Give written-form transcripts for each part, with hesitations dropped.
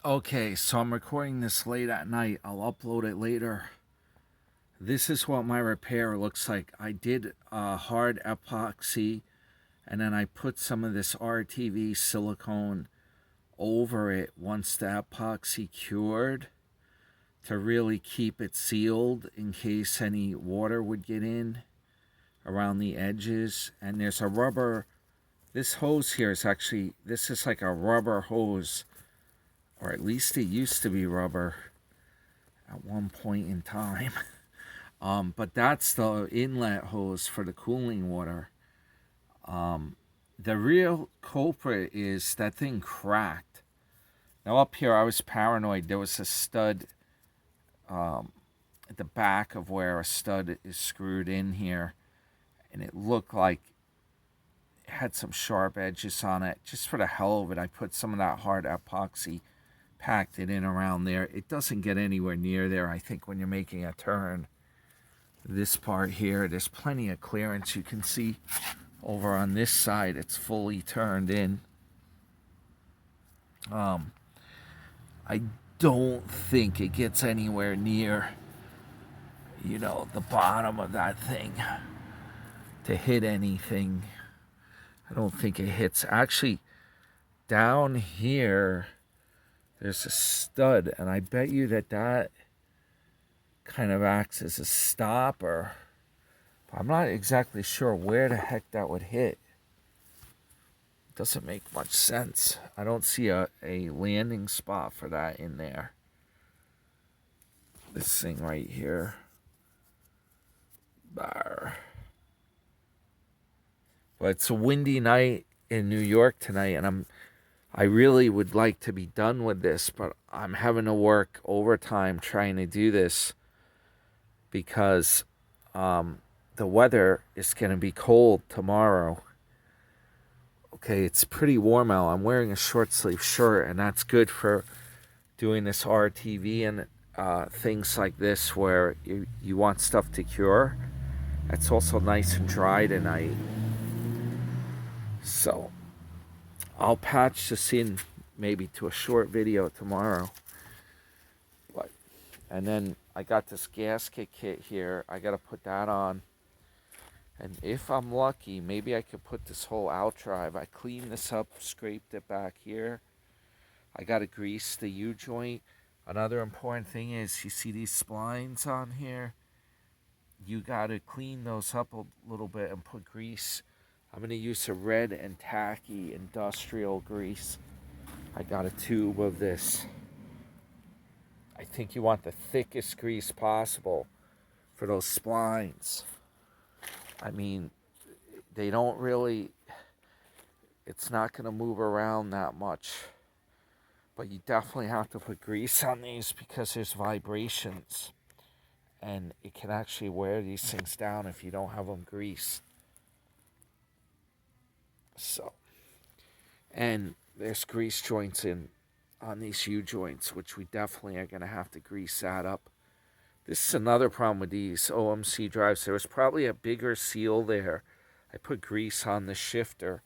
Okay, so I'm recording this late at night. I'll upload it later. This is what my repair looks like. I did hard epoxy and then I put some of this RTV silicone over it once the epoxy cured to really keep it sealed in case any water would get in around the edges. And there's a rubber, this hose here is actually, this is like a rubber hose, or at least it used to be rubber at one point in time. But that's the inlet hose for the cooling water. The real culprit is that thing cracked. Now up here, I was paranoid. There was a stud at the back of where a stud is screwed in here, and it looked like it had some sharp edges on it. Just for the hell of it, I put some of that hard epoxy, packed it in around there. It doesn't get anywhere near there, I think, when you're making a turn. This part here, there's plenty of clearance. You can see over on this side, it's fully turned in. I don't think it gets anywhere near, the bottom of that thing to hit anything. I don't think it hits. Actually, down here, there's a stud, and I bet you that kind of acts as a stopper. I'm not exactly sure where the heck that would hit. Doesn't make much sense. I don't see a landing spot for that in there. This thing right here. Bar. But it's a windy night in New York tonight, and I really would like to be done with this, but I'm having to work overtime trying to do this because the weather is going to be cold tomorrow. Okay, it's pretty warm out. I'm wearing a short sleeve shirt, and that's good for doing this RTV and things like this where you want stuff to cure. It's also nice and dry tonight. So I'll patch this in maybe to a short video tomorrow. And then I got this gasket kit here. I got to put that on. And if I'm lucky, maybe I could put this whole outdrive. I cleaned this up, scraped it back here. I got to grease the U-joint. Another important thing is, you see these splines on here? You got to clean those up a little bit and put grease. I'm going to use a red and tacky industrial grease. I got a tube of this. I think you want the thickest grease possible for those splines. I mean, they don't really, it's not going to move around that much. But you definitely have to put grease on these because there's vibrations. And it can actually wear these things down if you don't have them greased. So, and there's grease joints on these U-joints, which we definitely are going to have to grease that up. This is another problem with these OMC drives. There was probably a bigger seal there. I put grease on the shifter.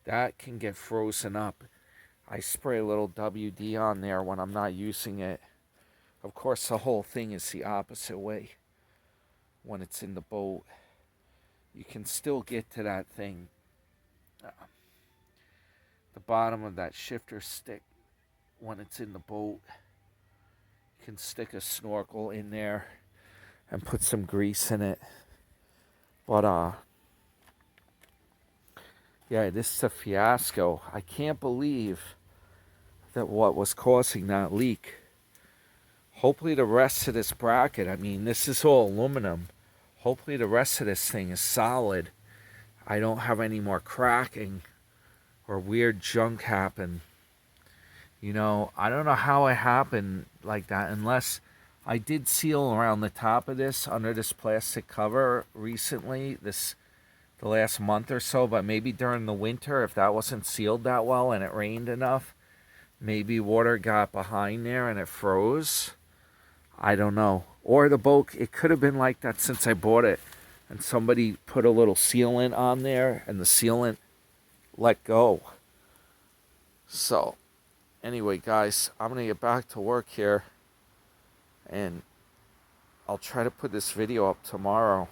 That can get frozen up. I spray a little WD on there when I'm not using it. Of course, the whole thing is the opposite way when it's in the boat. You can still get to that thing. The bottom of that shifter stick when it's in the boat. You can stick a snorkel in there and put some grease in it. But yeah, this is a fiasco. I can't believe that what was causing that leak. Hopefully the rest of this bracket, I mean, this is all aluminum. Hopefully the rest of this thing is solid. I don't have any more cracking or weird junk happen. I don't know how it happened like that, unless I did seal around the top of this under this plastic cover recently, the last month or so, but maybe during the winter, if that wasn't sealed that well and it rained enough, maybe water got behind there and it froze. I don't know. Or the boat, it could have been like that since I bought it, and somebody put a little sealant on there and the sealant let go. So, Anyway, guys, I'm going to get back to work here. And I'll try to put this video up tomorrow.